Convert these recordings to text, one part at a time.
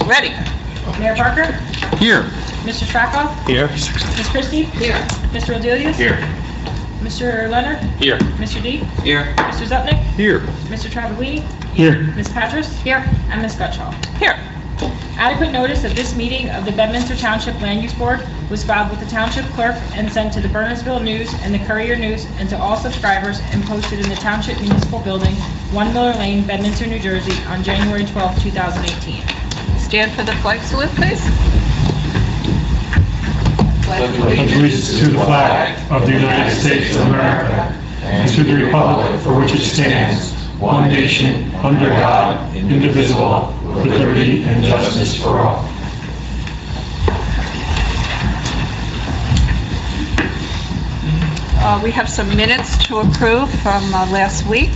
Ready. Mayor Parker? Here. Mr. Strakoff? Here. Ms. Christie? Here. Mr. Landuse? Here. Mr. Leonard? Here. Mr. D? Here. Mr. Zupnik? Here. Mr. Travaglini? Here. Ms. Patras? Here. And Ms. Gutschall. Here. Adequate notice of this meeting of the Bedminster Township Land Use Board was filed with the Township Clerk and sent to the Burnersville News and the Courier News and to all subscribers and posted in the Township Municipal Building, 1 Miller Lane, Bedminster, New Jersey, on January 12, 2018. Stand for the flag salute, please. Allegiance to the flag of the United States of America and to the republic for which it stands, one nation, under God, indivisible, with liberty and justice for all. We have some minutes to approve from last week.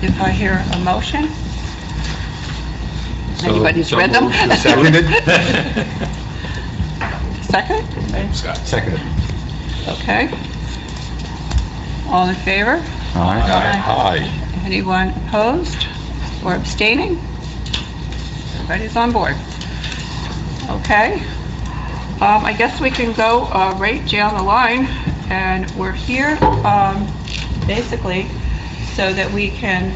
If I hear a motion. Anybody's read them? Seconded. Second? Scott. Seconded. Okay. All in favor? Aye. Anyone opposed or abstaining? Everybody's on board. Okay. I guess we can go right down the line, and we're here basically so that we can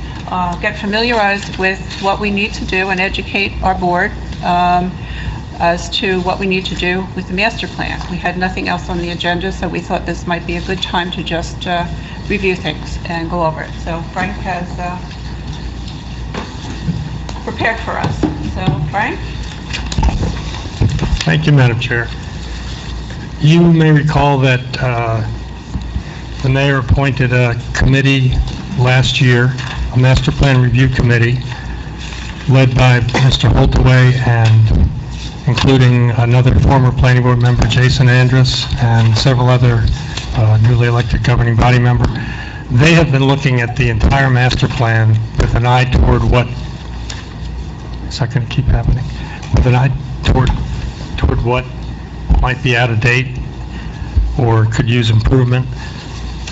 get familiarized with what we need to do and educate our board as to what we need to do with the master plan. We had nothing else on the agenda, so we thought this might be a good time to just review things and go over it. So Frank has prepared for us. So Frank? Thank you, Madam Chair. You may recall that the mayor appointed a committee last year, a master plan review committee, led by Mr. Holtaway and including another former planning board member, Jason Andrus, and several other newly elected governing body member. They have been looking at the entire master plan with an eye toward what, is that going to keep happening? With an eye toward what might be out of date or could use improvement.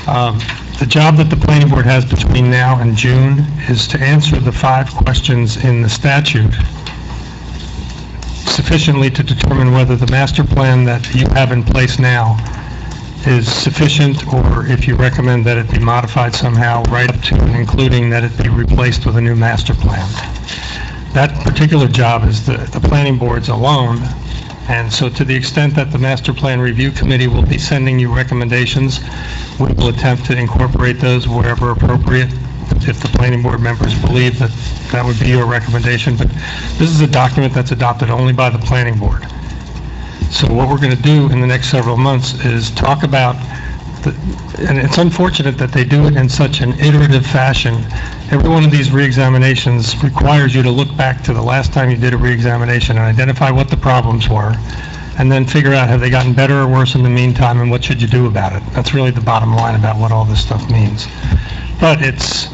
The job that the planning board has between now and June is to answer the 5 questions in the statute sufficiently to determine whether the master plan that you have in place now is sufficient, or if you recommend that it be modified somehow, right up to and including that it be replaced with a new master plan. That particular job is the planning board's alone, and so to the extent that the master plan review committee will be sending you recommendations, we will attempt to incorporate those wherever appropriate if the planning board members believe that that would be your recommendation. But this is a document that's adopted only by the planning board. So what we're going to do in the next several months is talk about, and it's unfortunate that they do it in such an iterative fashion. Every one of these reexaminations requires you to look back to the last time you did a reexamination and identify what the problems were, and then figure out have they gotten better or worse in the meantime, and what should you do about it. That's really the bottom line about what all this stuff means. But it's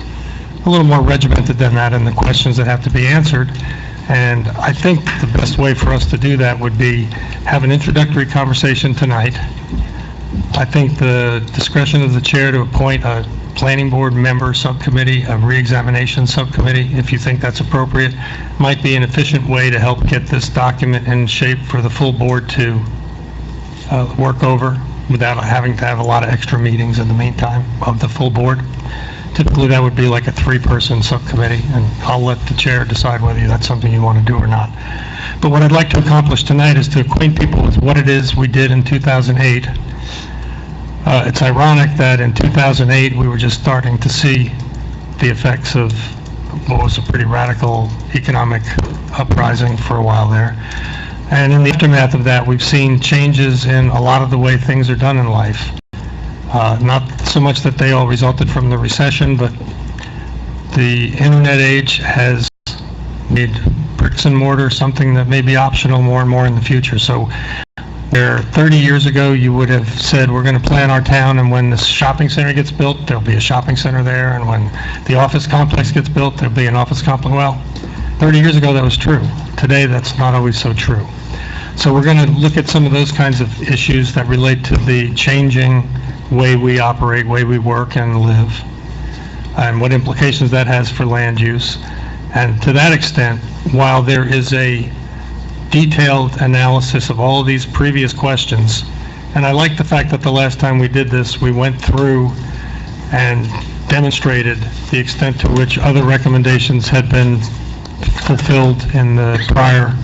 a little more regimented than that in the questions that have to be answered. And I think the best way for us to do that would be have an introductory conversation tonight. I think the discretion of the chair to appoint a planning board member subcommittee, a reexamination subcommittee, if you think that's appropriate, might be an efficient way to help get this document in shape for the full board to work over without having to have a lot of extra meetings in the meantime of the full board. Typically, that would be like a 3-person subcommittee, and I'll let the chair decide whether that's something you want to do or not. But what I'd like to accomplish tonight is to acquaint people with what it is we did in 2008. It's ironic that in 2008, we were just starting to see the effects of what was a pretty radical economic uprising for a while there. And in the aftermath of that, we've seen changes in a lot of the way things are done in life. Not so much that they all resulted from the recession, but the internet age has made bricks and mortar something that may be optional more and more in the future. So where 30 years ago you would have said, we're going to plan our town, and when the shopping center gets built, there'll be a shopping center there, and when the office complex gets built, there'll be an office complex. Well, 30 years ago that was true. Today that's not always so true. So we're going to look at some of those kinds of issues that relate to the changing way we operate, way we work and live, and what implications that has for land use. And to that extent, while there is a detailed analysis of all of these previous questions, and I like the fact that the last time we did this, we went through and demonstrated the extent to which other recommendations had been fulfilled in the prior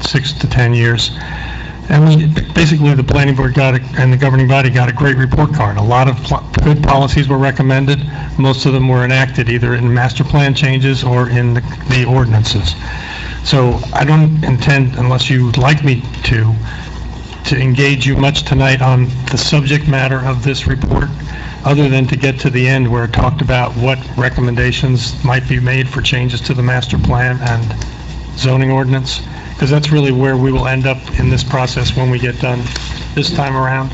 6 to 10 years. And basically, the planning board and the governing body got a great report card. A lot of good policies were recommended. Most of them were enacted either in master plan changes or in the ordinances. So I don't intend, unless you'd like me to engage you much tonight on the subject matter of this report, other than to get to the end where it talked about what recommendations might be made for changes to the master plan and zoning ordinance, because that's really where we will end up in this process when we get done this time around.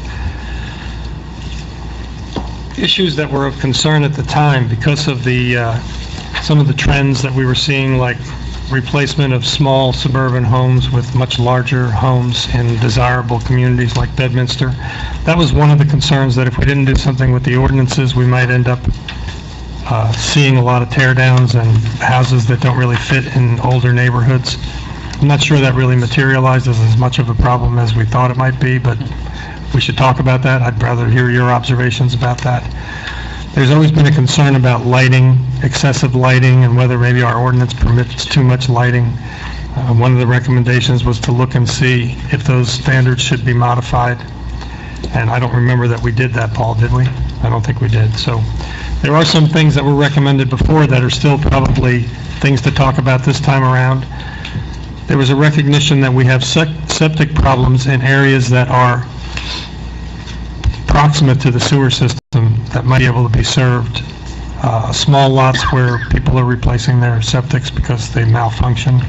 Issues that were of concern at the time because of the some of the trends that we were seeing, like replacement of small suburban homes with much larger homes in desirable communities like Bedminster. That was one of the concerns, that if we didn't do something with the ordinances, we might end up seeing a lot of tear downs and houses that don't really fit in older neighborhoods. I'm not sure that really materialized as much of a problem as we thought it might be, but we should talk about that. I'd rather hear your observations about that. There's always been a concern about lighting, excessive lighting, and whether maybe our ordinance permits too much lighting. One of the recommendations was to look and see if those standards should be modified. And I don't remember that we did that, Paul, did we? I don't think we did. So there are some things that were recommended before that are still probably things to talk about this time around. There was a recognition that we have septic problems in areas that are proximate to the sewer system that might be able to be served. Small lots where people are replacing their septics because they malfunction.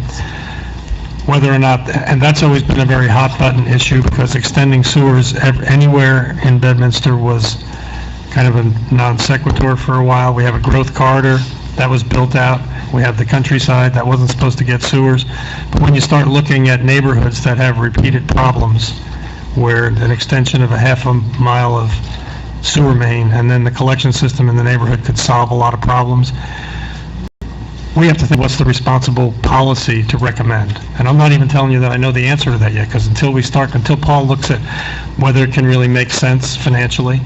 Whether or not, and that's always been a very hot button issue, because extending sewers anywhere in Bedminster was kind of a non sequitur for a while. We have a growth corridor that was built out. We have the countryside that wasn't supposed to get sewers. But when you start looking at neighborhoods that have repeated problems, where an extension of a half a mile of sewer main and then the collection system in the neighborhood could solve a lot of problems, we have to think, what's the responsible policy to recommend? And I'm not even telling you that I know the answer to that yet, because until Paul looks at whether it can really make sense financially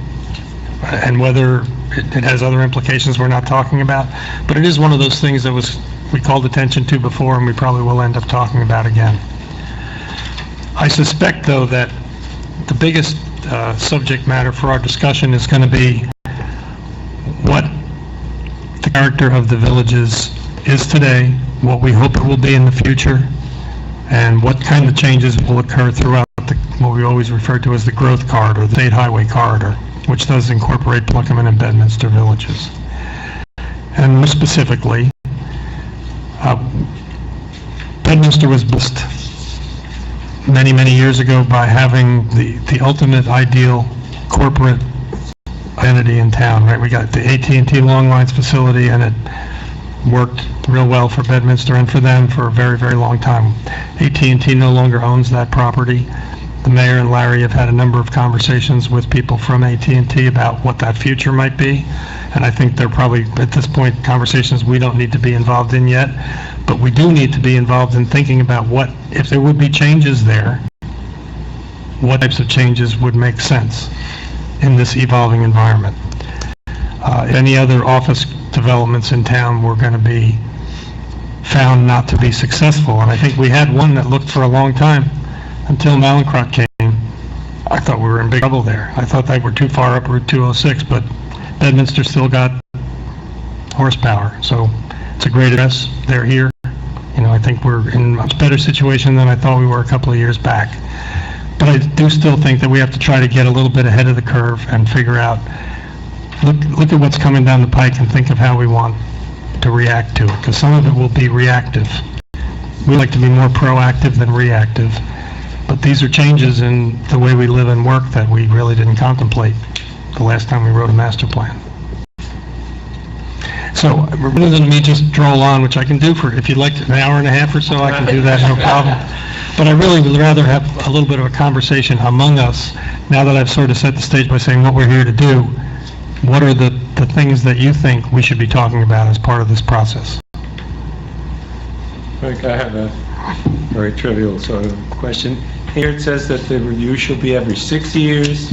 and whether it has other implications we're not talking about. But it is one of those things that we called attention to before, and we probably will end up talking about again. I suspect, though, that the biggest subject matter for our discussion is going to be what the character of the villages is today, what we hope it will be in the future, and what kind of changes will occur throughout what we always refer to as the growth corridor, the state highway corridor, which does incorporate Pluckerman and Bedminster villages. And more specifically, Bedminster was blessed many, many years ago by having the ultimate ideal corporate identity in town, right? We got the AT&T Long Lines facility, and it worked real well for Bedminster and for them for a very, very long time. AT&T no longer owns that property. The mayor and Larry have had a number of conversations with people from AT&T about what that future might be, and I think they're probably, at this point, conversations we don't need to be involved in yet, but we do need to be involved in thinking about what, if there would be changes there, what types of changes would make sense in this evolving environment. Any other office developments in town were going to be found not to be successful, and I think we had one that looked for a long time until Malincrot came. I thought we were in big trouble there. I thought they were too far up Route 206, but Bedminster still got horsepower, so it's a great address. They're here. You know, I think we're in a much better situation than I thought we were a couple of years back. But I do still think that we have to try to get a little bit ahead of the curve and figure out, look at what's coming down the pike and think of how we want to react to it, because some of it will be reactive. We like to be more proactive than reactive, but these are changes in the way we live and work that we really didn't contemplate the last time we wrote a master plan. So rather than me just droll on, which I can do for, if you'd like, an hour and a half or so, I can do that, no problem. But I really would rather have a little bit of a conversation among us, now that I've sort of set the stage by saying what we're here to do. What are the things that you think we should be talking about as part of this process? Frank, I have a very trivial sort of question. Here it says that the review shall be every 6 years.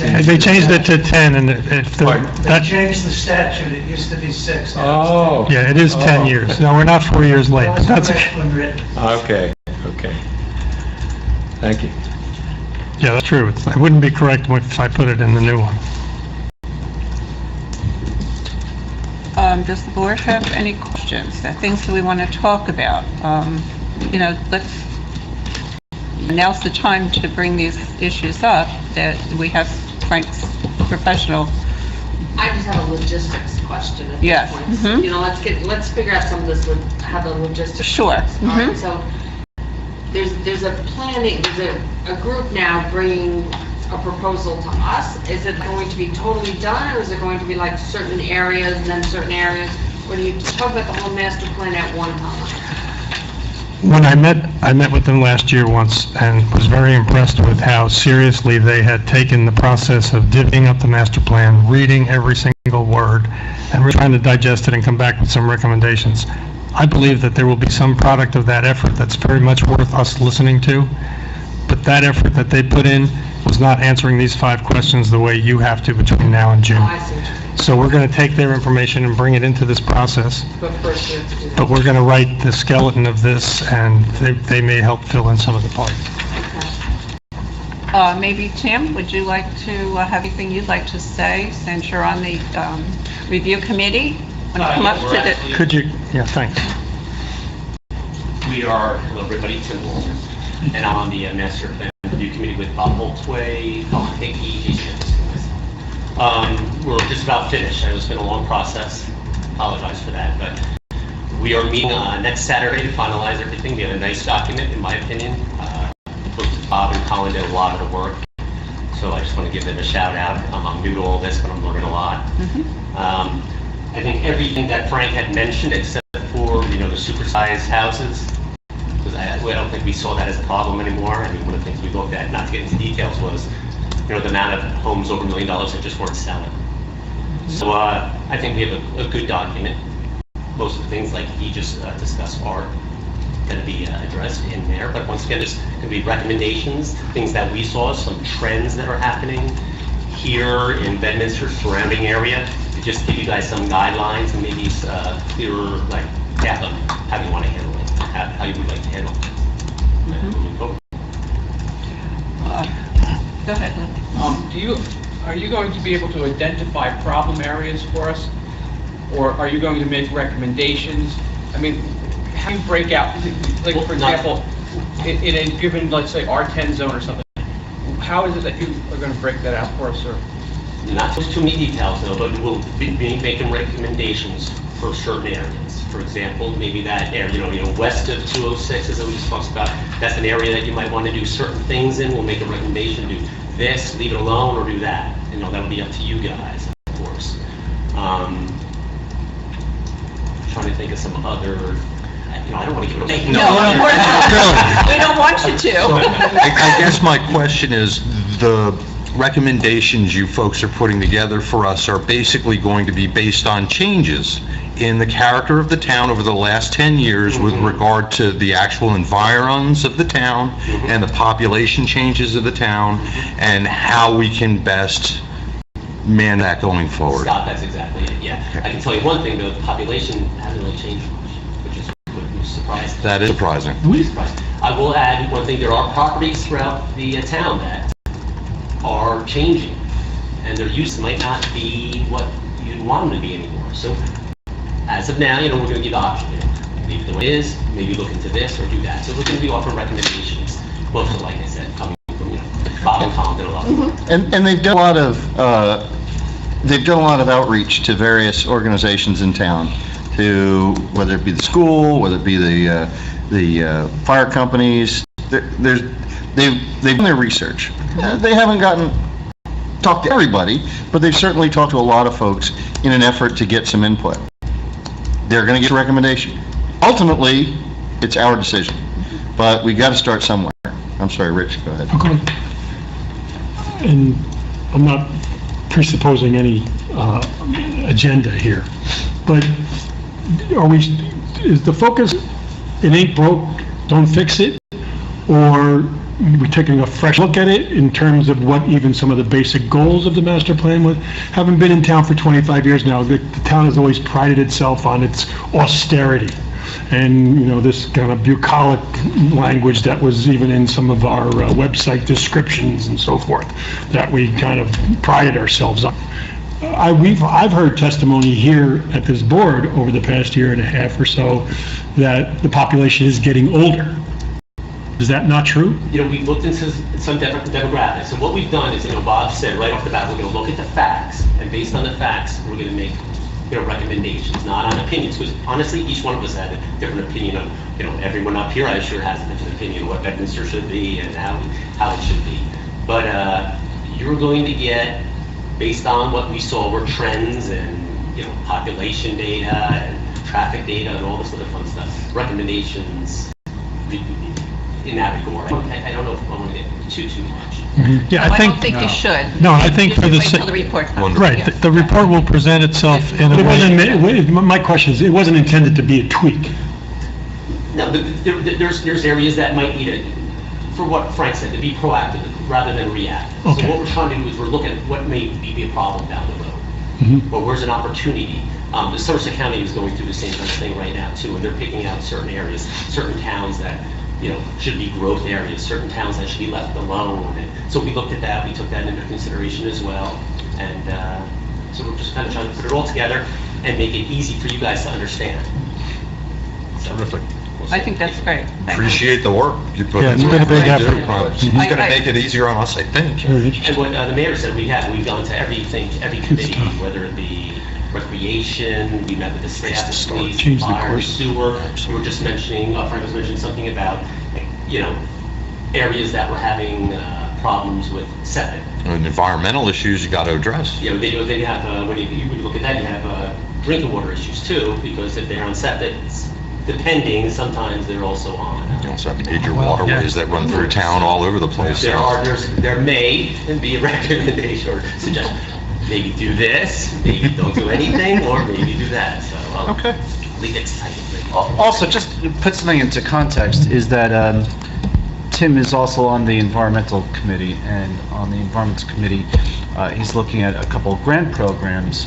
And they changed it to 10, and if the, Pardon? They that, changed the statute, it used to be 6. now it's 10. Oh. yeah, it is 10 years. No, we're not 4 years late, but That's that's, correct when written. Okay, okay. Thank you. yeah, that's true. It wouldn't be correct if I put it in the new one. Does the board have any questions, things that we want to talk about? You know, now's the time to bring these issues up, that we have Frank's professional. I just have a logistics question at Yes, this point. mhm. You know, let's figure out some of this, have a logistics. Sure, All right, mhm. so there's a planning, there's a group now bringing a proposal to us. Is it going to be totally done, or is it going to be like certain areas and then certain areas? Or do you talk about the whole master plan at one time? When I met with them last year once and was very impressed with how seriously they had taken the process of divvying up the master plan, reading every single word, and really trying to digest it and come back with some recommendations. I believe that there will be some product of that effort that's very much worth us listening to, but that effort that they put in was not answering these 5 questions the way you have to between now and Oh, June. I see what you're saying. So we're going to take their information and bring it into this process, But first you have to do that. but we're going to write the skeleton of this, and they may help fill in some of the parts. Maybe Tim, would you like to have anything you'd like to say, since you're on the review committee? Want to come up to the? Could you, yeah, thanks. We are, hello everybody, Tim Walter, and I'm on the Master Plan Review Committee with Bob Holtzway, Colin Hickey, Jason Anderson. We're just about finished. I know it's been a long process. Apologize for that, but we are meeting next Saturday to finalize everything. We have a nice document, in my opinion. Bob and Colin did a lot of the work, so I just want to give them a shout out. I'm new to all this, but I'm learning a lot. I think everything that Frank had mentioned, except for, you know, the supersized houses, because I don't think we saw that as a problem anymore. I mean, one of the things we looked at, not to get into details, was, you know, the amount of homes over $1 million that just weren't selling. So I think we have a good document. Most of the things like he just discussed are going to be addressed in there. But once again, there's going to be recommendations, things that we saw, some trends that are happening here in Bedminster surrounding area, to just give you guys some guidelines and maybe clearer like path on how you want to handle it, how you would like to handle it. Moving forward. Go ahead, Lou. Are you going to be able to identify problem areas for us? Or are you going to make recommendations? I mean, how do you break out, like, for example, in a given, let's say, R10 zone or something, how is it that you are going to break that out for us, sir? Not just too many details though, but we'll be making recommendations for certain areas. For example, maybe that area, you know, west of 206, as we just talked about, that's an area that you might want to do certain things in. We'll make a recommendation, do this, leave it alone, or do that. You know, that'll be up to you guys, of course. Trying to think of some other, you know, I don't want to give it away. No, of course not. We don't want you to. I guess my question is, the recommendations you folks are putting together for us are basically going to be based on changes in the character of the town over the last 10 years with regard to the actual environs of the town and the population changes of the town and how we can best man that going forward. Scott, that's exactly it, yeah. I can tell you one thing though, the population hasn't really changed much, which is surprising. That is surprising. Surprising. I will add one thing, there are properties throughout the town that are changing, and their use might not be what you'd want them to be anymore. So, as of now, you know, we're going to give options. You know, leave it the way it is, maybe look into this or do that. So we're going to be offering recommendations, mostly, like I said, coming from, you know, Bob and Tom did a lot of work. And they've done a lot of outreach to various organizations in town, to whether it be the school, whether it be the fire companies. They've done their research. They haven't talked to everybody, but they've certainly talked to a lot of folks in an effort to get some input. They're going to get a recommendation. Ultimately, it's our decision, but we got to start somewhere. I'm sorry, Rich, go ahead. Okay. And I'm not presupposing any agenda here, but is the focus it ain't broke, don't fix it, or we're taking a fresh look at it in terms of what even some of the basic goals of the master plan was. Having been in town for 25 years now, the town has always prided itself on its austerity. And, this kind of bucolic language that was even in some of our website descriptions and so forth, that we kind of prided ourselves on. I've heard testimony here at this board over the past year and a half or so that the population is getting older. Is that not true? We've looked into some demographics. So what we've done is, Bob said right off the bat, we're going to look at the facts, and based on the facts, we're going to make, recommendations, not on opinions. Because honestly, each one of us had a different opinion of, everyone up here, I'm sure, has a different opinion of what Bedminster should be and how it should be. But you're going to get, based on what we saw were trends and, population data and traffic data and all this other fun stuff, recommendations in that regard. I don't know if I want to get too much. Yeah, I don't think you should. No, I think for the Wait till the report comes. Right, the report will present itself in a way. My question is, it wasn't intended to be a tweak. No, there's areas that might need it, for what Frank said, to be proactive rather than reactive. Okay. So what we're trying to do is we're looking at what may be a problem down the road, or where's an opportunity. The Somerset County is going through the same kind of thing right now too, and they're picking out certain areas, certain towns that should be growth areas, certain towns that should be left alone. And so we looked at that, we took that into consideration as well. And so we're just kind of trying to put it all together and make it easy for you guys to understand. Terrific. I think that's great. Thank you. Appreciate the work you put Yeah, it's into been it. a big I do. effort. He's going to make it easier on us, I think. And what the mayor said, we've gone to every committee, whether it be recreation, we met with the staff, police, fire, sewer. We were just mentioning, Frank was mentioning something about, areas that were having problems with septic. And environmental issues you got to address. They have, when you look at that, you have drinking water issues too, because if they're on septic, depending, sometimes they're also on. You also have major waterways that run through town all over the place. There may be a recommendation or suggestion, maybe do this, maybe don't do anything, or maybe do that, so. Okay. Leave it exciting. Also, just to put something into context, is that Tim is also on the environmental committee, and on the environmental committee, he's looking at a couple of grant programs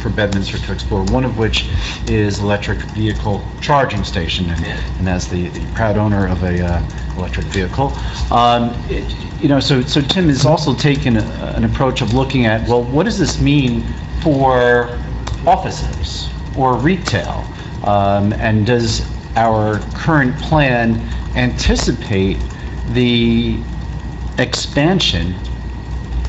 for Bedminster to explore, one of which is electric vehicle charging station, and as the proud owner of a electric vehicle, so Tim has also taken an approach of looking at, well, what does this mean for offices or retail, and does our current plan anticipate the expansion,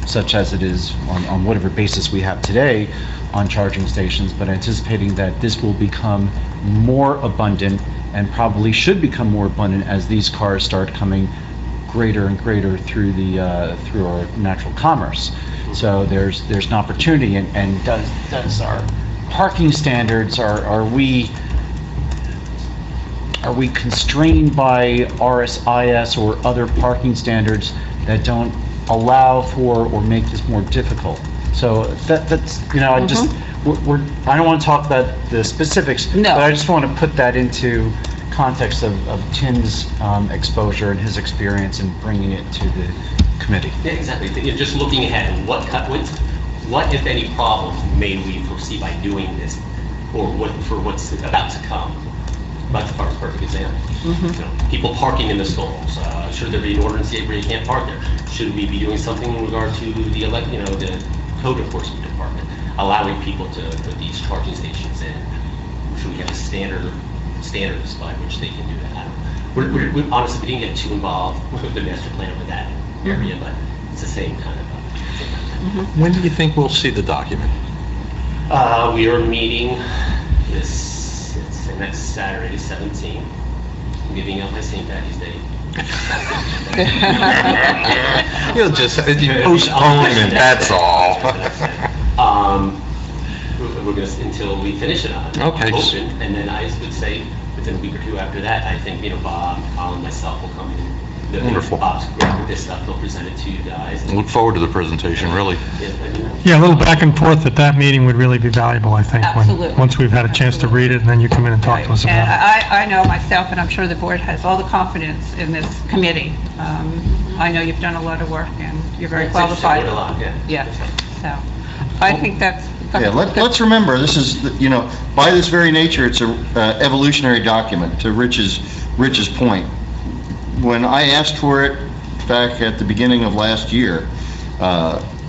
such as it is on whatever basis we have today, on charging stations, but anticipating that this will become more abundant and probably should become more abundant as these cars start coming greater and greater through through our natural commerce. So there's an opportunity, and does our parking standards, are we constrained by RSIS or other parking standards that don't allow for or make this more difficult? So that's, I just, I don't want to talk about the specifics, No. but I just want to put that into context of Tim's exposure and his experience in bringing it to the committee. Yeah, exactly. Just looking ahead, what if any problem may we foresee by doing this, or for what's about to come? Bus park's a perfect example. People parking in the stalls. Should there be an ordinance where you can't park there? Should we be doing something in regard to the code enforcement department, allowing people to put these charging stations in? Should we have a standard by which they can do that? We honestly, we didn't get too involved with the master plan with that area, but it's the same kind of thing. When do you think we'll see the document? We are meeting next Saturday, 17th. I'm giving out my St. Patty's Day. You'll just postponement, that's all. We're gonna, until we finish it on. Okay. Open, and then I would say within a week or two after that, I think, Bob, Colin, myself will come in the Wonderful. box with this stuff, they'll present it to you guys. I look forward to the presentation, really. Yeah, a little back and forth at that meeting would really be valuable, I think, Absolutely. once we've had a chance to read it, and then you come in and talk to us And about it. I know myself, and I'm sure the board has all the confidence in this committee. I know you've done a lot of work, and you're very It's interesting, qualified. learned a lot, yeah. Yeah, so, I think that's... Yeah, let's remember, this is, you know, by this very nature, it's a evolutionary document, to Rich's point. When I asked for it back at the beginning of last year,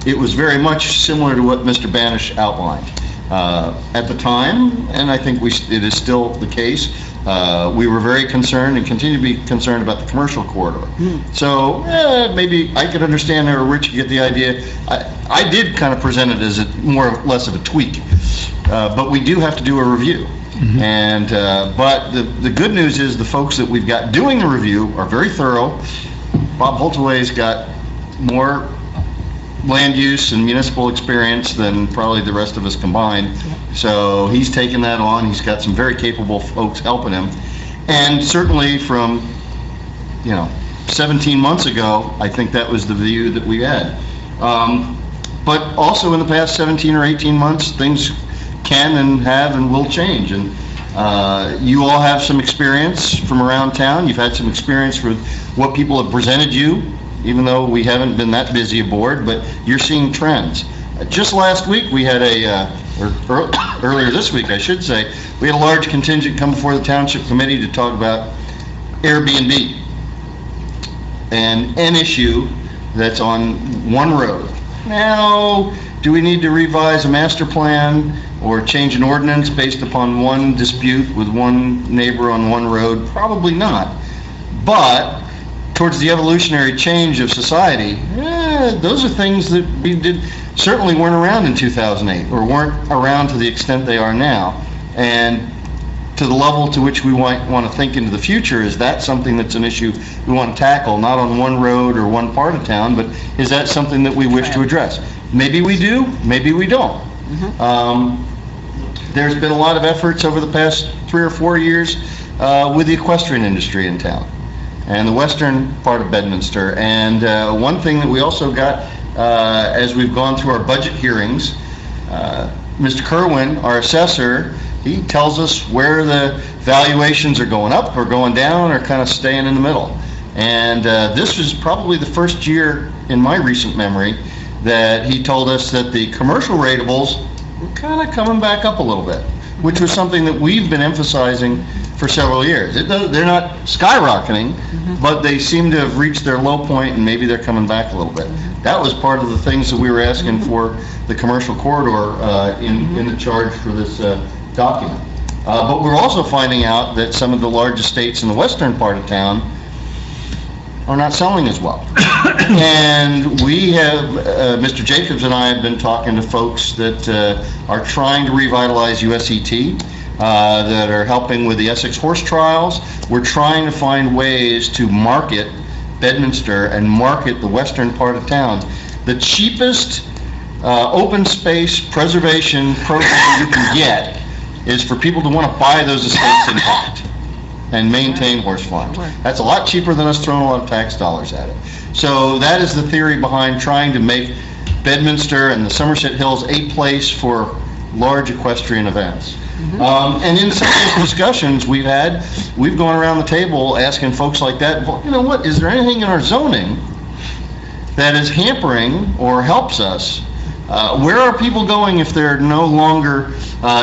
it was very much similar to what Mr. Banish outlined. At the time, and I think it is still the case, we were very concerned and continue to be concerned about the commercial corridor. So maybe I could understand or Rich could get the idea. I did kind of present it as more or less of a tweak, but we do have to do a review. And but the good news is the folks that we've got doing the review are very thorough. Bob Holtaway's got more land use and municipal experience than probably the rest of us combined. So he's taken that on. He's got some very capable folks helping him. And certainly from, 17 months ago, I think that was the view that we had. But also in the past 17 or 18 months, things can and have and will change. And you all have some experience from around town. You've had some experience with what people have presented you, even though we haven't been that busy aboard, but you're seeing trends. Just last week, we had earlier this week, I should say, we had a large contingent come before the Township Committee to talk about Airbnb and an issue that's on one road. Now, do we need to revise a master plan or change an ordinance based upon one dispute with one neighbor on one road? Probably not. But towards the evolutionary change of society, those are things that we certainly weren't around in 2008 or weren't around to the extent they are now. And to the level to which we want to think into the future, is that something that's an issue we want to tackle, not on one road or one part of town, but is that something that we wish to address? Maybe we do, maybe we don't. There's been a lot of efforts over the past 3 or 4 years with the equestrian industry in town and the western part of Bedminster. And one thing that we also got as we've gone through our budget hearings, Mr. Kerwin, our assessor, he tells us where the valuations are going up or going down or kind of staying in the middle. And this was probably the first year in my recent memory that he told us that the commercial ratables were kind of coming back up a little bit, which was something that we've been emphasizing for several years. They're not skyrocketing, but they seem to have reached their low point and maybe they're coming back a little bit. That was part of the things that we were asking for the commercial corridor in the charge for this document. But we're also finding out that some of the large estates in the western part of town are not selling as well. And we have, Mr. Jacobs and I have been talking to folks that are trying to revitalize USET, that are helping with the Essex horse trials. We're trying to find ways to market Bedminster and market the western part of town. The cheapest open space preservation program you can get is for people to want to buy those estates intact and maintain horse farms. That's a lot cheaper than us throwing a lot of tax dollars at it. So that is the theory behind trying to make Bedminster and the Somerset Hills a place for large equestrian events. And in some of those discussions we've gone around the table asking folks like that, well, you know what, is there anything in our zoning that is hampering or helps us? Where are people going if they're no longer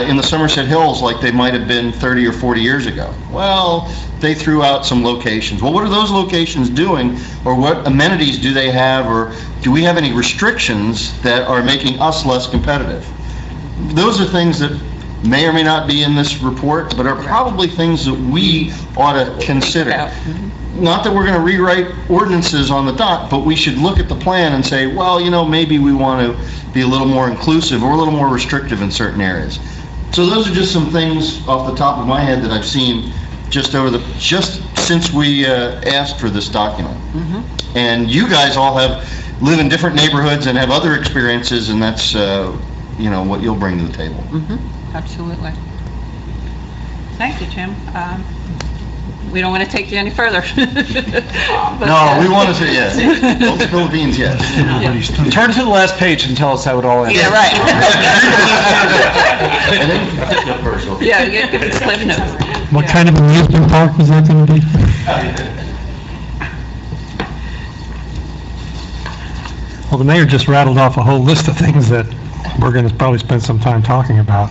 in the Somerset Hills like they might have been 30 or 40 years ago? Well, they threw out some locations. Well, what are those locations doing, or what amenities do they have, or do we have any restrictions that are making us less competitive? Those are things that may or may not be in this report, but are probably things that we ought to consider. Not that we're going to rewrite ordinances on the dot, but we should look at the plan and say, well, you know, maybe we want to be a little more inclusive or a little more restrictive in certain areas. So those are just some things off the top of my head that I've seen just since we asked for this document. And you guys all live in different neighborhoods and have other experiences, and that's what you'll bring to the table. Absolutely. Thank you, Jim. we don't want to take you any further. No, we want to say yes. Don't spill the beans yet. Turn to the last page and tell us how it all ends. Yeah, right. And then you can flip note first, okay? Yeah, give us cliff notes. What kind of amusement park was that going to be? Well, the mayor just rattled off a whole list of things that we're going to probably spend some time talking about.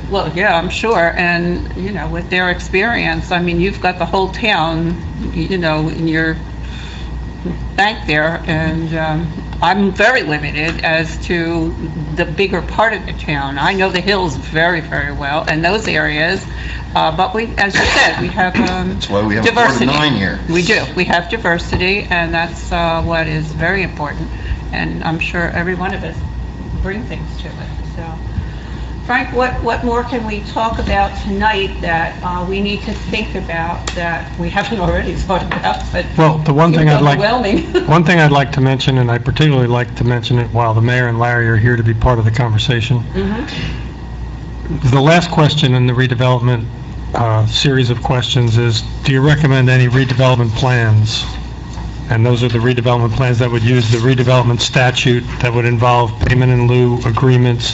Well, yeah, I'm sure, and, you know, with their experience, I mean, you've got the whole town, you know, in your bank there, and I'm very limited as to the bigger part of the town. I know the hills very, very well, and those areas, but we, as you said, we have That's why we have diversity. 4 to 9 here. We do. We have diversity, and that's what is very important, and I'm sure every one of us bring things to it, so. Frank, what more can we talk about tonight that we need to think about that we haven't already thought about, but Well, the one thing I'd like, overwhelming? one thing I'd like to mention, and I particularly like to mention it while the mayor and Larry are here to be part of the conversation. The last question in the redevelopment series of questions is, do you recommend any redevelopment plans? And those are the redevelopment plans that would use the redevelopment statute, that would involve payment in lieu agreements,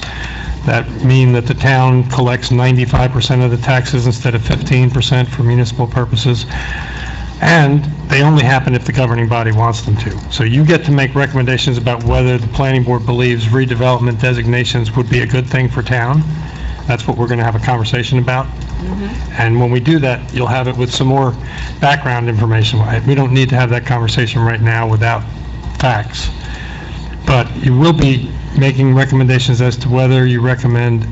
that mean that the town collects 95% of the taxes instead of 15% for municipal purposes. And they only happen if the governing body wants them to. So you get to make recommendations about whether the planning board believes redevelopment designations would be a good thing for town. That's what we're going to have a conversation about. And when we do that, you'll have it with some more background information. We don't need to have that conversation right now without facts. But you will be making recommendations as to whether you recommend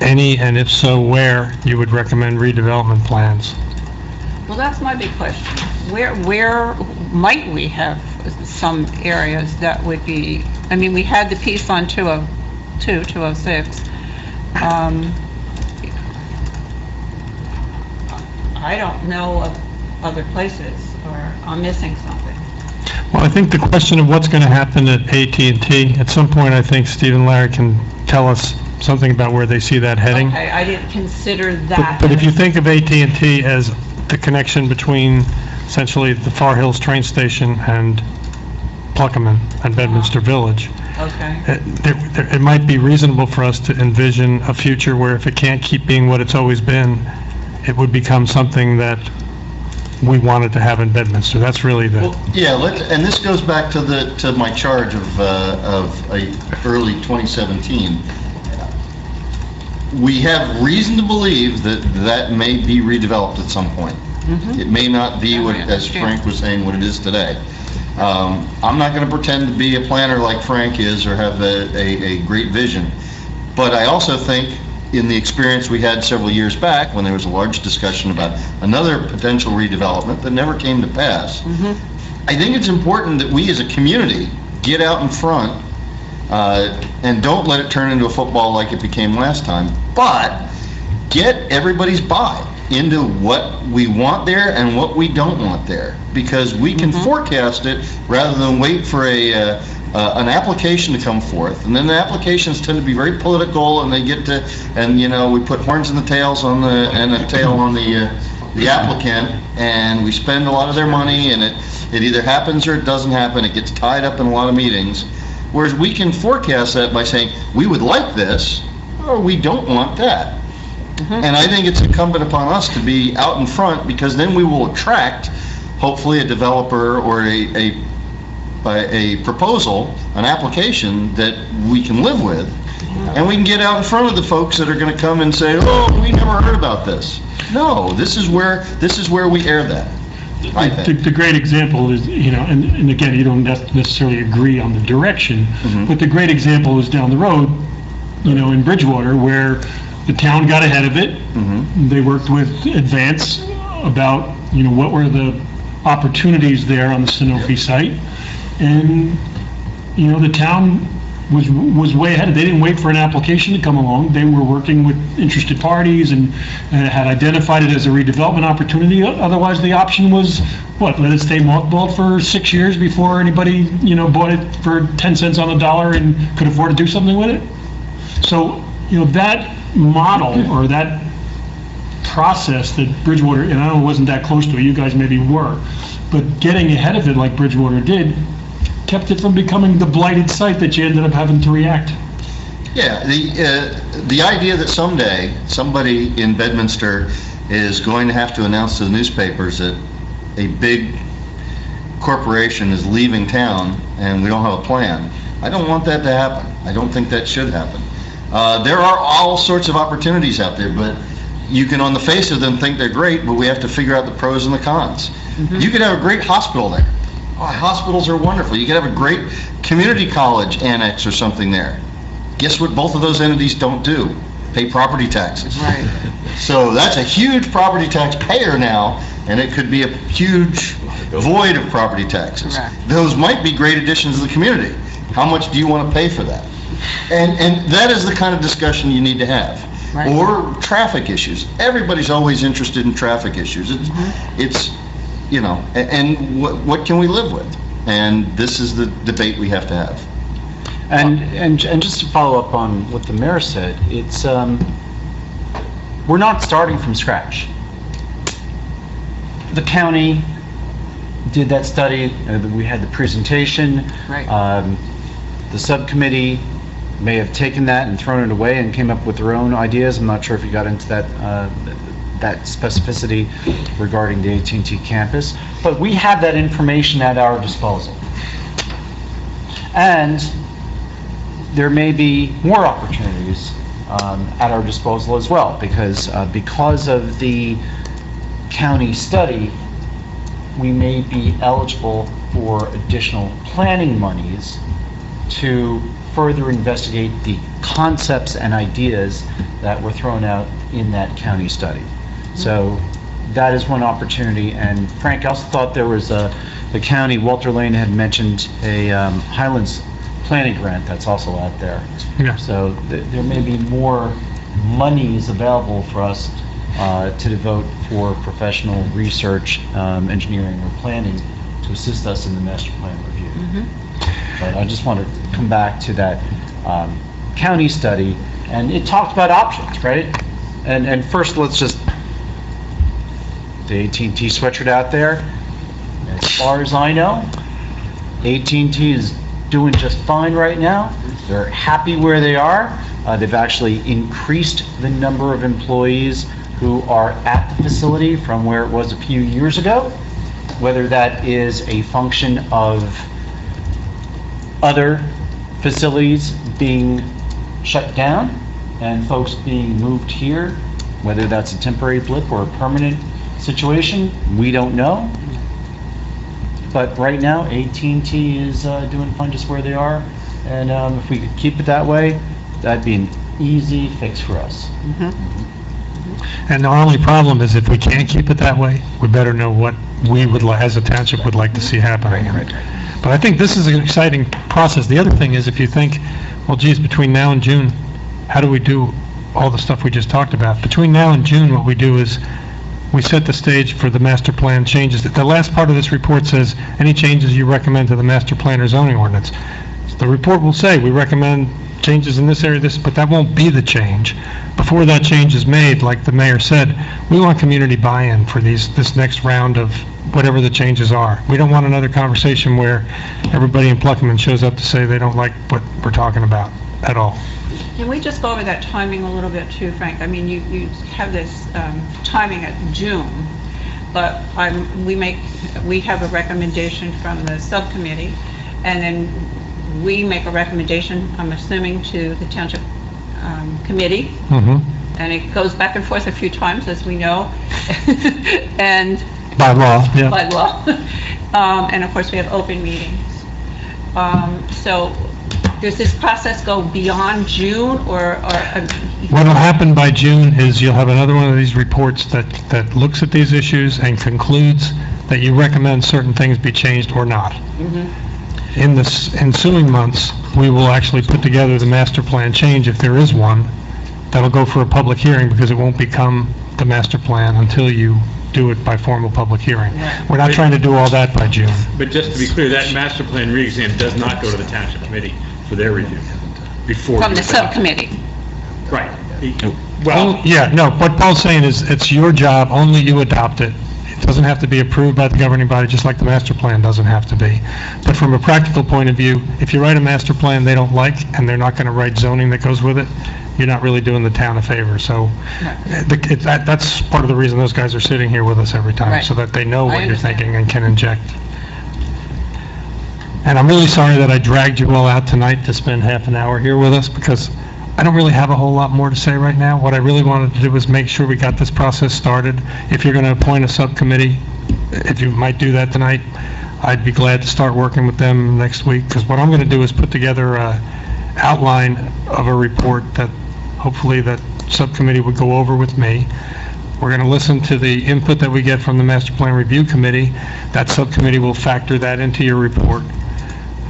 any, and if so, where you would recommend redevelopment plans. Well, that's my big question. Where might we have some areas that would be, I mean, we had the piece on 202, 206. I don't know of other places, or I'm missing something. Well, I think the question of what's going to happen at AT&T, at some point, I think Steve and Larry can tell us something about where they see that heading. Okay, I didn't consider that. But if you think of AT&T as the connection between essentially the Far Hills train station and Pluckerman and Bedminster Village, Okay. it might be reasonable for us to envision a future where if it can't keep being what it's always been, it would become something that we wanted to have in Bedminster. That's really the... Well, yeah, and this goes back to my charge of early 2017. We have reason to believe that may be redeveloped at some point. It may not be what, as Frank was saying, what it is today. I'm not going to pretend to be a planner like Frank is or have a great vision, but I also think in the experience we had several years back when there was a large discussion about another potential redevelopment that never came to pass, I think it's important that we as a community get out in front and don't let it turn into a football like it became last time, but get everybody's buy into what we want there and what we don't want there, because we can forecast it rather than wait for an application to come forth. And then the applications tend to be very political, and they get to, and you know, we put horns in the tails on and a tail on the applicant, and we spend a lot of their money, and it either happens or it doesn't happen. It gets tied up in a lot of meetings. Whereas we can forecast that by saying, we would like this, or we don't want that. And I think it's incumbent upon us to be out in front, because then we will attract, hopefully, a developer or a proposal, an application that we can live with, and we can get out in front of the folks that are going to come and say, oh, we never heard about this. No, this is where we air that, I think. The great example is, you know, and again, you don't necessarily agree on the direction, but the great example is down the road, you know, in Bridgewater, where the town got ahead of it. They worked with Advance about, you know, what were the opportunities there on the Sanofi site. And, you know, the town was way ahead. They didn't wait for an application to come along. They were working with interested parties and had identified it as a redevelopment opportunity. Otherwise, the option was, what, let it stay mothballed for 6 years before anybody, you know, bought it for 10 cents on the dollar and could afford to do something with it. So, you know, that model or that process that Bridgewater, and I know it wasn't that close to it, you guys maybe were, but getting ahead of it like Bridgewater did, kept it from becoming the blighted site that you ended up having to react. Yeah, the idea that someday, somebody in Bedminster is going to have to announce to the newspapers that a big corporation is leaving town and we don't have a plan, I don't want that to happen. I don't think that should happen. There are all sorts of opportunities out there, but you can, on the face of them, think they're great, but we have to figure out the pros and the cons. You could have a great hospital there. Oh, hospitals are wonderful. You could have a great community college annex or something there. Guess what both of those entities don't do? Pay property taxes. Right. So that's a huge property tax payer now, and it could be a huge void of property taxes. Correct. Those might be great additions to the community. How much do you want to pay for that? And that is the kind of discussion you need to have. Right. Or traffic issues. Everybody's always interested in traffic issues. It's you know, and what can we live with? And this is the debate we have to have. And just to follow up on what the mayor said, it's, we're not starting from scratch. The county did that study, we had the presentation. Right. The subcommittee may have taken that and thrown it away and came up with their own ideas. I'm not sure if you got into that specificity regarding the AT&T campus, but we have that information at our disposal. And there may be more opportunities at our disposal as well, because of the county study, we may be eligible for additional planning monies to further investigate the concepts and ideas that were thrown out in that county study. So that is one opportunity. And Frank, I also thought there was the county, Walter Lane had mentioned a Highlands planning grant that's also out there. Yeah. So there may be more monies available for us to devote for professional research, engineering, or planning to assist us in the master plan review. But I just want to come back to that county study, and it talked about options, right? And first, let's just, the AT&T sweatshirt out there, as far as I know, AT&T is doing just fine right now. They're happy where they are. They've actually increased the number of employees who are at the facility from where it was a few years ago, whether that is a function of other facilities being shut down and folks being moved here, whether that's a temporary blip or a permanent situation, we don't know. But right now, AT&T is doing fine just where they are, and if we could keep it that way, that'd be an easy fix for us. And our only problem is if we can't keep it that way, we better know what we would, as a township, would like to see happening. But I think this is an exciting process. The other thing is, if you think, well, geez, between now and June, how do we do all the stuff we just talked about? Between now and June, what we do is we set the stage for the master plan changes. The last part of this report says, any changes you recommend to the master plan or zoning ordinance. The report will say, we recommend changes in this area, but that won't be the change. Before that change is made, like the mayor said, we want community buy-in for this next round of whatever the changes are. We don't want another conversation where everybody in Pluckerman shows up to say they don't like what we're talking about at all. Can we just go over that timing a little bit too, Frank? I mean, you have this timing at June, but we have a recommendation from the subcommittee, and then we make a recommendation, I'm assuming, to the township committee, and it goes back and forth a few times, as we know, and by law, yeah. By law, and of course we have open meetings. So does this process go beyond June, or What'll happen by June is you'll have another one of these reports that looks at these issues and concludes that you recommend certain things be changed or not. In the ensuing months, we will actually put together the master plan change, if there is one. That'll go for a public hearing, because it won't become the master plan until you do it by formal public hearing. We're not trying to do all that by June. But just to be clear, that master plan re-exam does not go to the township committee for their review before. from the subcommittee? Right. Well, Yeah, no, what Paul's saying is, it's your job, only you adopt it. It doesn't have to be approved by the governing body, just like the master plan doesn't have to be. But from a practical point of view, if you write a master plan they don't like, and they're not going to write zoning that goes with it, you're not really doing the town a favor. So that's part of the reason those guys are sitting here with us every time, Right. so that they know I what you're understand. thinking and can inject. And I'm really sorry that I dragged you all out tonight to spend half an hour here with us, because I don't really have a whole lot more to say right now. What I really wanted to do was make sure we got this process started. If you're going to appoint a subcommittee, if you might do that tonight, I'd be glad to start working with them next week, because what I'm going to do is put together a outline of a report that hopefully that subcommittee would go over with me. We're going to listen to the input that we get from the Master Plan Review Committee. That subcommittee will factor that into your report.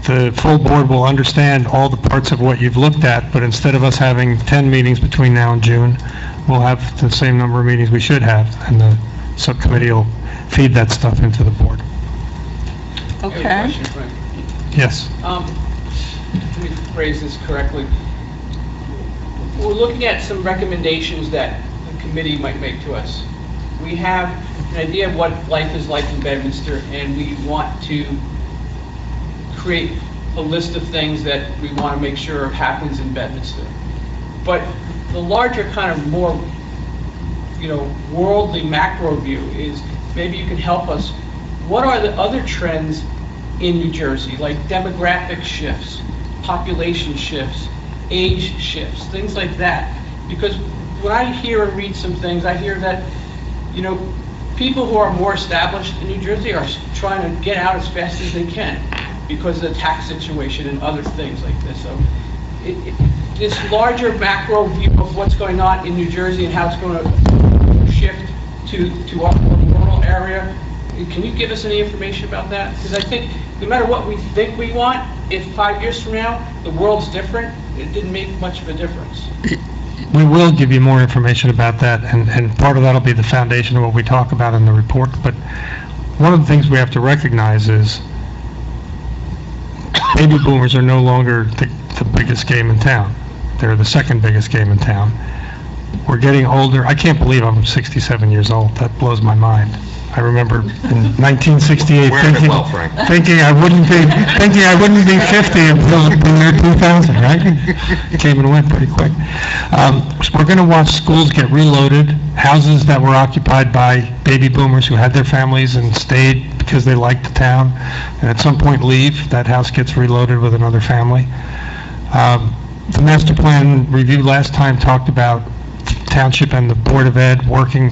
The full board will understand all the parts of what you've looked at, but instead of us having 10 meetings between now and June, we'll have the same number of meetings we should have, and the subcommittee will feed that stuff into the board. I have a Okay. question, Frank. Yes. Let me phrase this correctly. We're looking at some recommendations that the committee might make to us. We have an idea of what life is like in Bedminster, and we want to create a list of things that we want to make sure happens in Bedminster. But the larger kind of more, worldly macro view is, maybe you can help us. What are the other trends in New Jersey, like demographic shifts, population shifts, age shifts, things like that? Because when I hear and read some things, I hear that, people who are more established in New Jersey are trying to get out as fast as they can because of the tax situation and other things like this. So this larger macro view of what's going on in New Jersey and how it's going to shift to our rural area, can you give us any information about that? Because I think no matter what we think we want, if 5 years from now the world's different, it didn't make much of a difference. We will give you more information about that, and part of that will be the foundation of what we talk about in the report. But one of the things we have to recognize is baby boomers are no longer the biggest game in town. They're the second biggest game in town. We're getting older. I can't believe I'm 67 years old. That blows my mind. I remember in 1968 Wearing it well, Frank. thinking I wouldn't be 50 until the year 2000, right? It came and went pretty quick. We're going to watch schools get reloaded, houses that were occupied by baby boomers who had their families and stayed because they liked the town, and at some point leave. That house gets reloaded with another family. The master plan review last time talked about Township and the Board of Ed working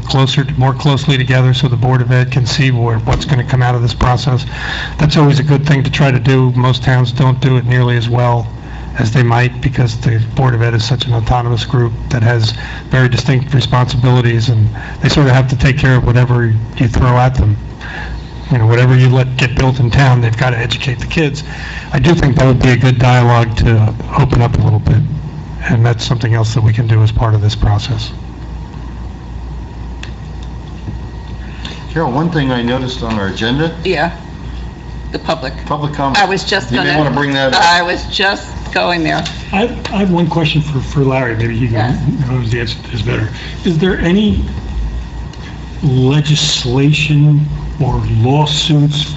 more closely together so the Board of Ed can see what's going to come out of this process. That's always a good thing to try to do. Most towns don't do it nearly as well as they might because the Board of Ed is such an autonomous group that has very distinct responsibilities, and they sort of have to take care of whatever you throw at them. Whatever you let get built in town, they've got to educate the kids. I do think that would be a good dialogue to open up a little bit. And that's something else that we can do as part of this process. Carol, one thing I noticed on our agenda, Yeah, the public. public comment. I was just You gonna... may want to bring that up. I was just going there. I have one question for Larry, maybe he Yes. knows the answer to this better. Is there any legislation or lawsuits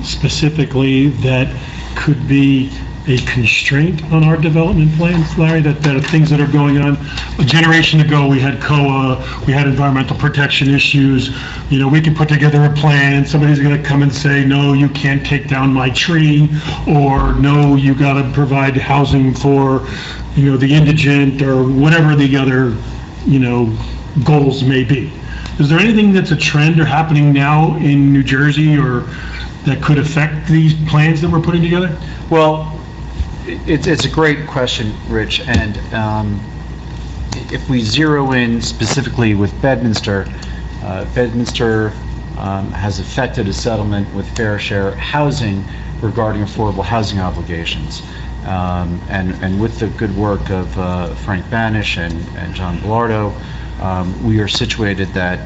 specifically that could be a constraint on our development plans, Larry, that are things that are going on? A generation ago, we had COA, we had environmental protection issues. We could put together a plan and somebody's going to come and say, no, you can't take down my tree, or no, you got to provide housing for, the indigent, or whatever the other, goals may be. Is there anything that's a trend or happening now in New Jersey or that could affect these plans that we're putting together? Well, it's a great question, Rich, and if we zero in specifically with Bedminster, Bedminster has effected a settlement with Fair Share Housing regarding affordable housing obligations. And with the good work of Frank Banish and John Bellardo, we are situated that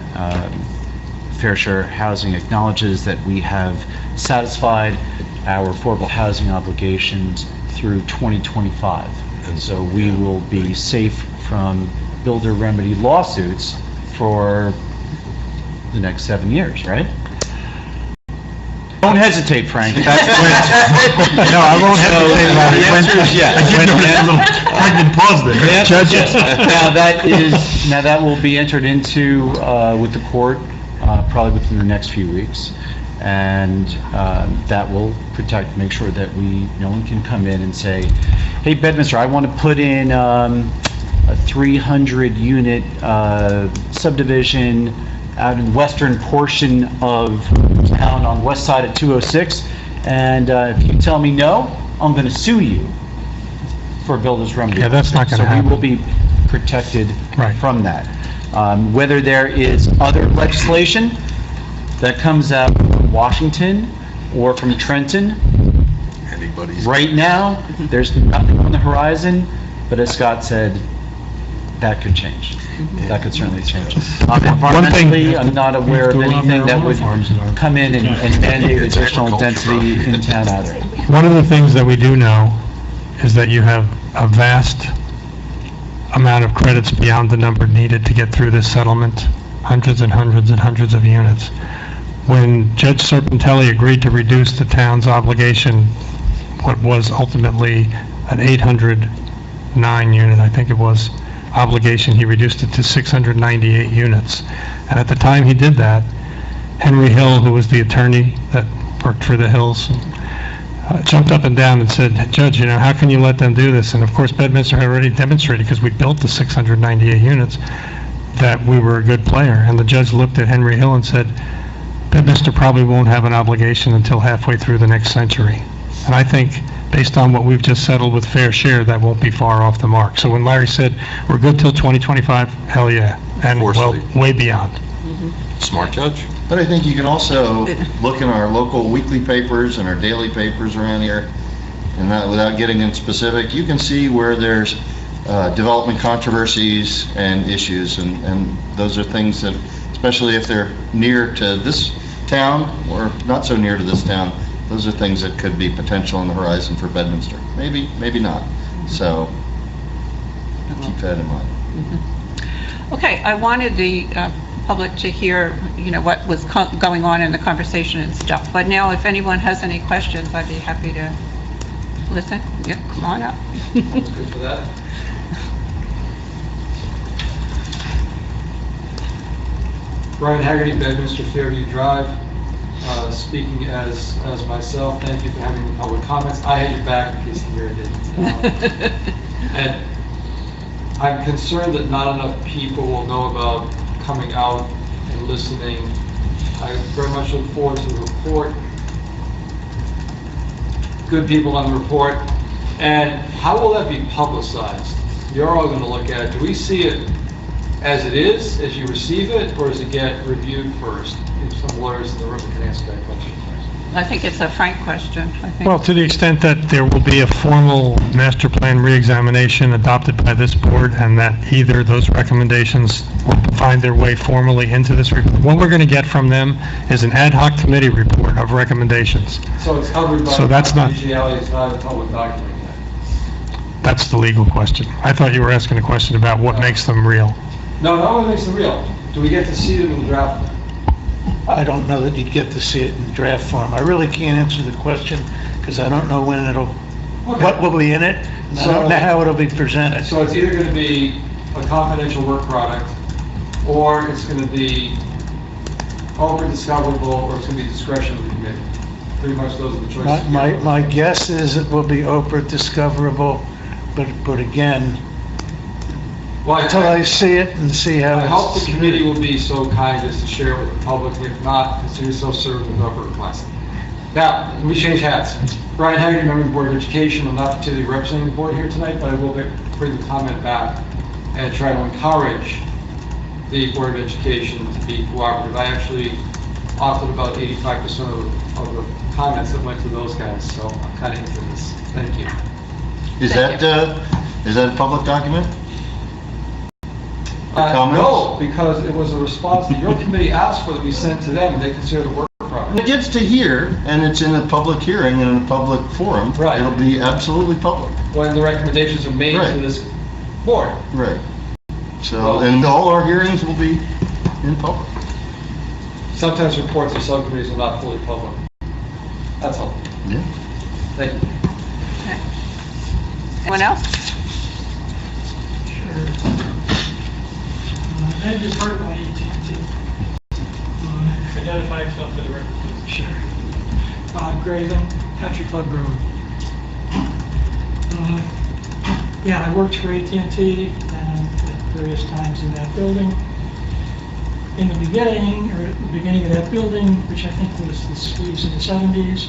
Fair Share Housing acknowledges that we have satisfied our affordable housing obligations through 2025. And so we will be safe from builder remedy lawsuits for the next 7 years, right? Don't hesitate, Frank. That's when. No, I won't hesitate about it. The answer is yes. Pregnant pause there. The answer is yes. Now that will be entered into with the court probably within the next few weeks. And that will make sure that no one can come in and say, hey, Bedminster, I want to put in a 300-unit subdivision out in the western portion of town on west side of 206, and if you tell me no, I'm going to sue you for a builder's remedy. Yeah, that's not going to happen. So we will be protected Right. from that. Whether there is other legislation that comes out from Washington or from Trenton, right now, there's nothing on the horizon, but as Scott said, that could change. That could certainly change. Environmentally, I'm not aware of anything that would come in and mandate additional density in town either. One of the things that we do know is that you have a vast amount of credits beyond the number needed to get through this settlement, hundreds and hundreds and hundreds of units. When Judge Serpentelli agreed to reduce the town's obligation, what was ultimately an 809 unit, I think it was, obligation, he reduced it to 698 units. And at the time he did that, Henry Hill, who was the attorney that worked for the Hills, jumped up and down and said, Judge, how can you let them do this? And of course, Bedminster had already demonstrated, because we built the 698 units, that we were a good player. And the judge looked at Henry Hill and said, Bedminster probably won't have an obligation until halfway through the next century. And I think, based on what we've just settled with Fair Share, that won't be far off the mark. So when Larry said, we're good till 2025, hell yeah. And well, way beyond. Smart judge. But I think you can also look in our local weekly papers and our daily papers around here, and that, without getting in specific, you can see where there's development controversies and issues, and those are things that, especially if they're near to this town or not so near to this town, those are things that could be potential on the horizon for Bedminster. Maybe, maybe not. So keep that in mind. Okay, I wanted the public to hear, what was going on in the conversation and stuff. But now, if anyone has any questions, I'd be happy to listen. Yep, come on up. Good for that. Brian Haggerty, Bedminster Fairview Drive. Speaking as myself, thank you for having the public comments. I had your back in case the mayor didn't. And I'm concerned that not enough people will know about coming out and listening. I very much look forward to the report. Good people on the report. And how will that be publicized? You're all going to look at it. Do we see it as it is, as you receive it, or does it get reviewed first? If some lawyers in the room can answer that question first. I think it's a frank question, I think. Well, to the extent that there will be a formal master plan reexamination adopted by this board, and that either those recommendations will find their way formally into this report. What we're going to get from them is an ad hoc committee report of recommendations. So it's covered by confidentiality, it's not a public document yet. That's the legal question. I thought you were asking a question about what makes them real. No, not what makes them real. Do we get to see them in the draft? I don't know that you'd get to see it in draft form. I really can't answer the question because I don't know when what will be in it, and I don't know how it'll be presented. So it's either going to be a confidential work product, or it's going to be open, discoverable, or it's going to be discretion of the committee. Pretty much those are the choices. My guess is it will be open, discoverable, but again, until I see it and see how I hope the committee will be so kind as to share it with the public. If not, consider yourself served with upper request. Now, we change hats. Brian Haggerty, member of the Board of Education. I'm not particularly representing the board here tonight, but I will bring the comment back and try to encourage the Board of Education to be cooperative. I actually authored about 85% of the comments that went to those guys, so I'm kind of into this. Thank you. Is that a public document? No, because it was a response that your committee asked for that we sent to them, and they consider the work product. When it gets to here, and it's in a public hearing and in a public forum, right, it'll be absolutely public. When the recommendations are made to this board. Right. So, and all our hearings will be in public. Sometimes reports of subcommittees are not fully public. That's all. Yeah. Thank you. Anyone else? I just heard about AT&T. Identify yourself for the record, please. Sure. Bob Graven, Country Club Road. Yeah, I worked for AT&T and at various times in that building. In the beginning, or at the beginning of that building, which I think was the 60s and the 70s,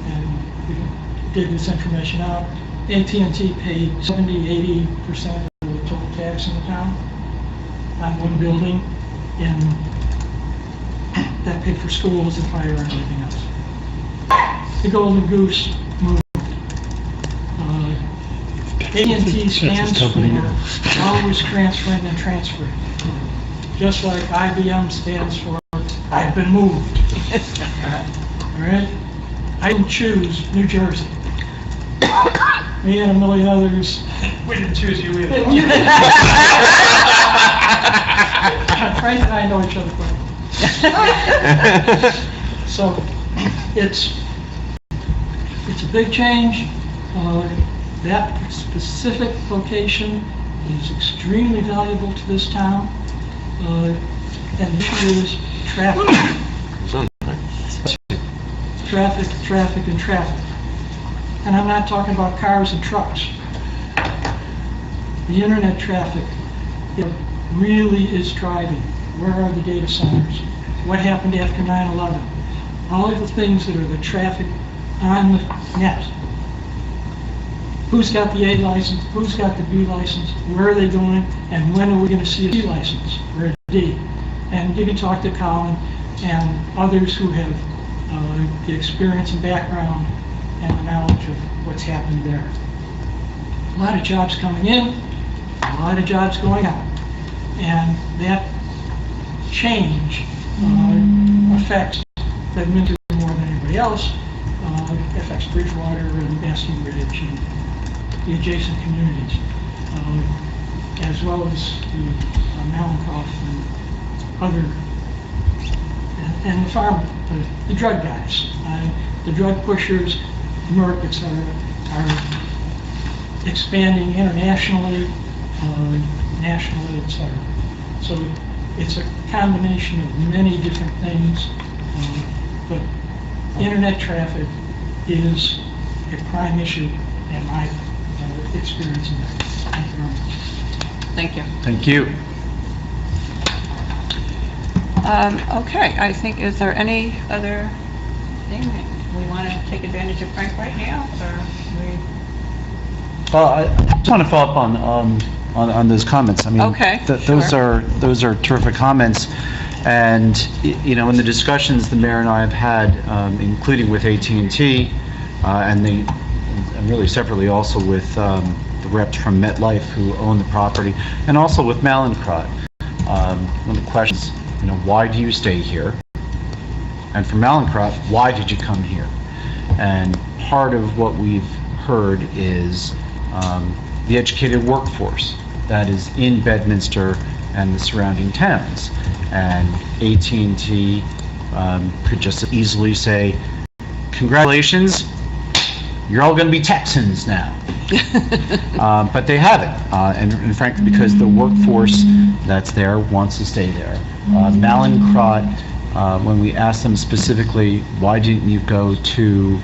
and we did this information out, AT&T paid 70-80% of the total tax in the town on one building, and that paid for schools and fire and everything else. The Golden Goose moved. AT&T stands for always transferring and transferring. Just like IBM stands for I've been moved. All right? I didn't choose New Jersey. Me and a million others. We didn't choose you either. Frank and I know each other quite well. So it's a big change. That specific location is extremely valuable to this town. And the issue is traffic. Traffic, and traffic. And I'm not talking about cars and trucks. The internet traffic, it really is driving. Where are the data centers? What happened after 9/11? All of the things that are the traffic on the net. Who's got the A license? Who's got the B license? Where are they going? And when are we going to see a C license or a D? And you can talk to Colin and others who have the experience and background and the knowledge of what's happened there. A lot of jobs coming in, a lot of jobs going out. And that change affects Bedminster more than anybody else. Affects Bridgewater and Basking Ridge and the adjacent communities, as well as the Malincroft and other, and the farm, the drug guys, the drug pushers, Merck, et cetera, are expanding internationally, nationally, et cetera. So it's a combination of many different things, but internet traffic is a prime issue in my experience in that. Thank you very much. Thank you. Thank you. Okay, I think, is there any other thing that we want to take advantage of Frank right now, or we? Well, I just want to follow up on those comments. I mean, Okay, those sure. those are terrific comments. And, you know, in the discussions the mayor and I have had, including with AT&T, and really separately also with the reps from MetLife who own the property, and also with Malincroft, one of the questions, you know, why do you stay here? And for Malincroft, why did you come here? And part of what we've heard is the educated workforce that is in Bedminster and the surrounding towns. And AT&T could just as easily say, congratulations, you're all going to be Texans now. But they haven't, and frankly, because the workforce that's there wants to stay there. Malincroft, when we asked them specifically, why didn't you go to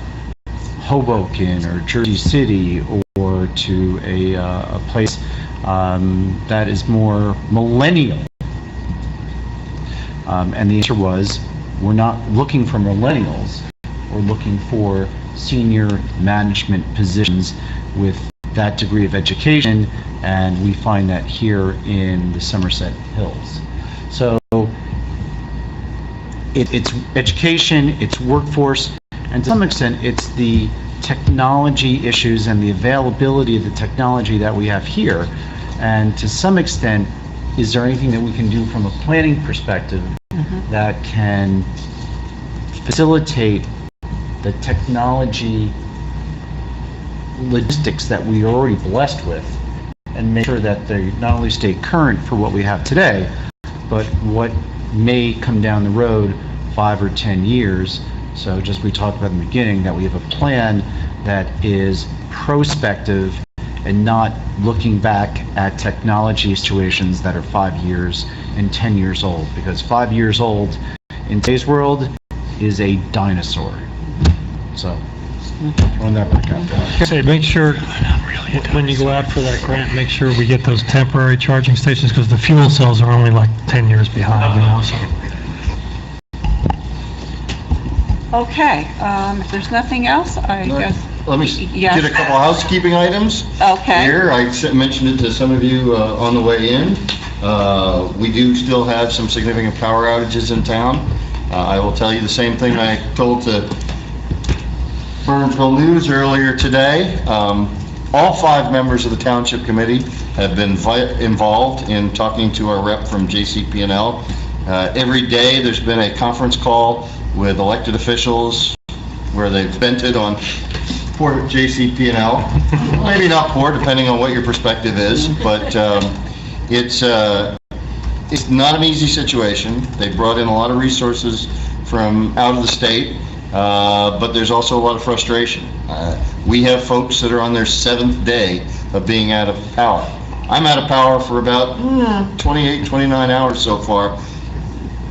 Hoboken or Jersey City or to a place that is more millennial? And the answer was, we're not looking for millennials, we're looking for senior management positions with that degree of education, and we find that here in the Somerset Hills. So it's education, it's workforce, and to some extent it's the technology issues and the availability of the technology that we have here. And to some extent, is there anything that we can do from a planning perspective that can facilitate the technology logistics that we are already blessed with and make sure that they not only stay current for what we have today, but what may come down the road 5 or 10 years. So just we talked about in the beginning, that we have a plan that is prospective and not looking back at technology situations that are 5 years and 10 years old, because 5 years old in today's world is a dinosaur. So, throwing that back out there. Say, make sure, when you go out for that grant, make sure we get those temporary charging stations, because the fuel cells are only like 10 years behind, you know, so. Okay, if there's nothing else, I guess, Let me Yes. get a couple housekeeping items. okay. Here, I mentioned it to some of you on the way in. We do still have some significant power outages in town. I will tell you the same thing I told to Burnsville News earlier today. All 5 members of the Township Committee have been involved in talking to our rep from JCP&L. Every day, there's been a conference call with elected officials where they've vented on poor JCP&L. Maybe not poor, depending on what your perspective is, but it's not an easy situation. They brought in a lot of resources from out of the state, but there's also a lot of frustration. We have folks that are on their 7th day of being out of power. I'm out of power for about 28, 29 hours so far.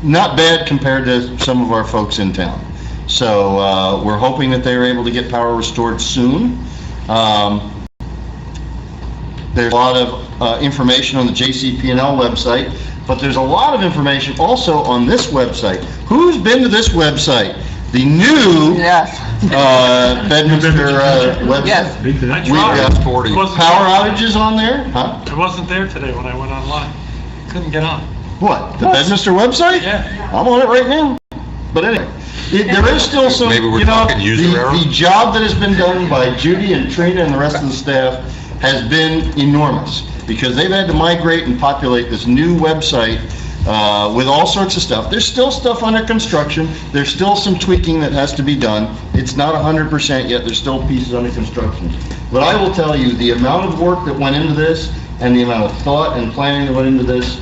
Not bad compared to some of our folks in town. So we're hoping that they're able to get power restored soon. There's a lot of information on the JCP&L website, but there's a lot of information also on this website. Who's been to this website? The new Bedminster website. Yes. We've got power outages on there, huh? I wasn't there today when I went online. Couldn't get on. What, the Bedminster website? Yeah. I'm on it right now. But anyway, there is still some, Maybe we're you know, talking user error? the job that has been done by Judy and Trina and the rest of the staff has been enormous, because they've had to migrate and populate this new website with all sorts of stuff. There's still stuff under construction. There's still some tweaking that has to be done. It's not 100% yet. There's still pieces under construction. But I will tell you, the amount of work that went into this and the amount of thought and planning that went into this,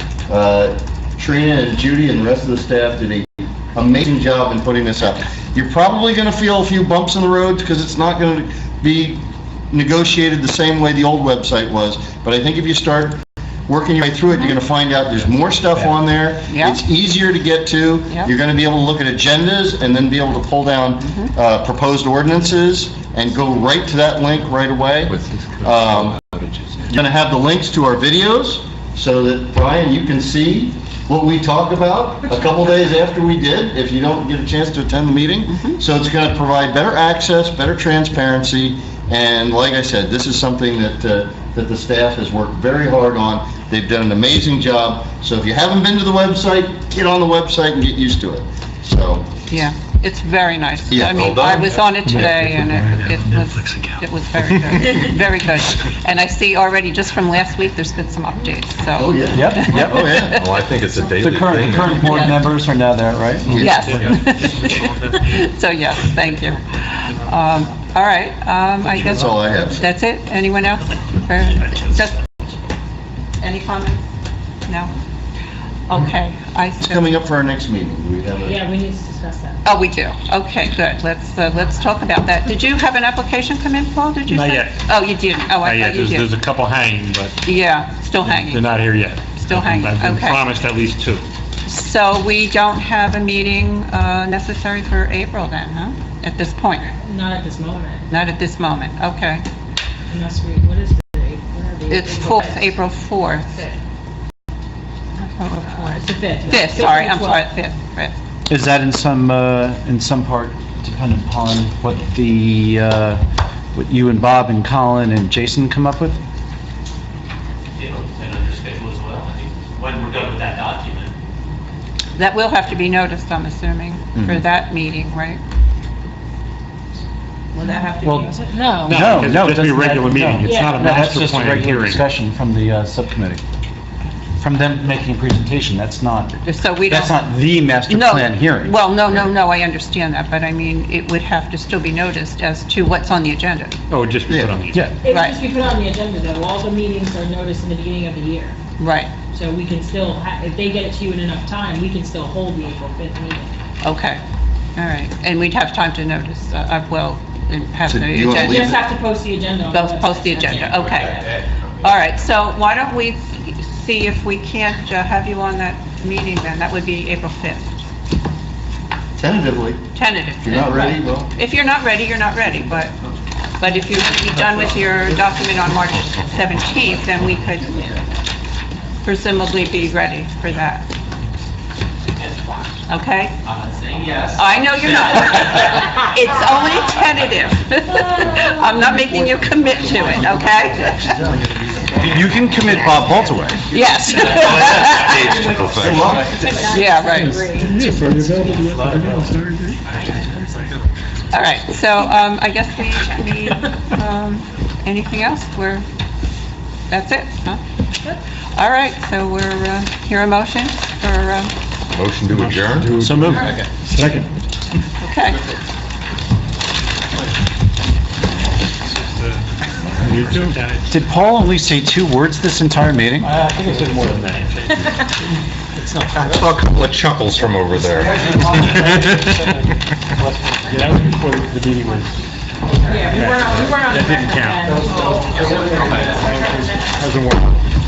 Trina and Judy and the rest of the staff did an amazing job in putting this up. You're probably going to feel a few bumps in the road because it's not going to be negotiated the same way the old website was. But I think if you start working your way through it, you're going to find out there's more stuff on there. Yeah. It's easier to get to. Yeah. You're going to be able to look at agendas and then be able to pull down proposed ordinances and go right to that link right away. You're going to have the links to our videos so that, Brian, you can see what we talked about a couple days after we did, if you don't get a chance to attend the meeting. So it's going to provide better access, better transparency, and like I said, this is something that the staff has worked very hard on. They've done an amazing job. So if you haven't been to the website, get on the website and get used to it. So. Yeah, it's very nice. Yeah, I mean, well I done. was on it today, and it was very good, very good. And I see already, just from last week, there's been some updates, so. Oh, yeah. Yep. Oh, yeah. Well, I think it's a daily The thing. current board members are now there, right? Yes. So, yes, thank you. All right, I guess. That's all I have. That's it? Anyone else? Just, any comments? No? Okay, It's coming up for our next meeting. We have a. Yeah, we need to discuss that. Oh, we do? Okay, good. Let's talk about that. Did you have an application come in, Paul, did you say? Not yet. Oh, you didn't? Oh, I thought you There's did. a couple hanging, but Yeah, still hanging. they're not here yet. Still hanging, I've been okay. promised at least 2. So we don't have a meeting necessary for April then, huh? At this point? Not at this moment, Not at this moment, okay. unless we, what is the date? Where are the- It's 4th, April 4th. Fifth. April 4th. It's the 5th. 5th, sorry, I'm sorry, 5th, right. Is that in some part dependent upon what what you and Bob and Colin and Jason come up with? It'll depend on your schedule as well. I think when we're done with that document. That will have to be noticed, I'm assuming, for that meeting, right? Will that have to Well, be? No. It's just be a doesn't regular that- meeting. no. It's not a No, that's master just a plan regular hearing. discussion from the subcommittee. from them making a presentation. That's not, So we don't... that's not the master No. plan hearing. Well, no, I understand that, but I mean, it would have to still be noticed as to what's on the agenda. Oh, just be put on the agenda. Yeah, It Right. just be put on the agenda, though. All the meetings are noticed in the beginning of the year. Right, So we can still, if they get it to you in enough time, we can still hold the April 5th meeting. okay, all right. And we'd have time to notice, and have So the you wanna You agenda. just have to post the agenda on the website. Post the That's agenda, it. okay. All right, so why don't we see if we can't have you on that meeting then? That would be April 5th, Tentatively, tentative. if you're not ready, well, If you're not ready, you're not ready, but if you're done with your document on March 17th, then we could presumably be ready for that. Okay? Saying yes. I know you're not. It's only tentative. I'm not making you commit to it, okay? you can commit Bob Holt away. Yes. Yeah, right. All right, so I guess we need, anything else? That's it, huh? All right, so we're, hear a motion for, Motion to adjourn? So moved. Second. okay. Did Paul only say 2 words this entire meeting? I think I said more than that. I saw a couple of chuckles from over there. Yeah, that was before the meeting was. Yeah, we weren't on. That didn't count. the- Hasn't worked.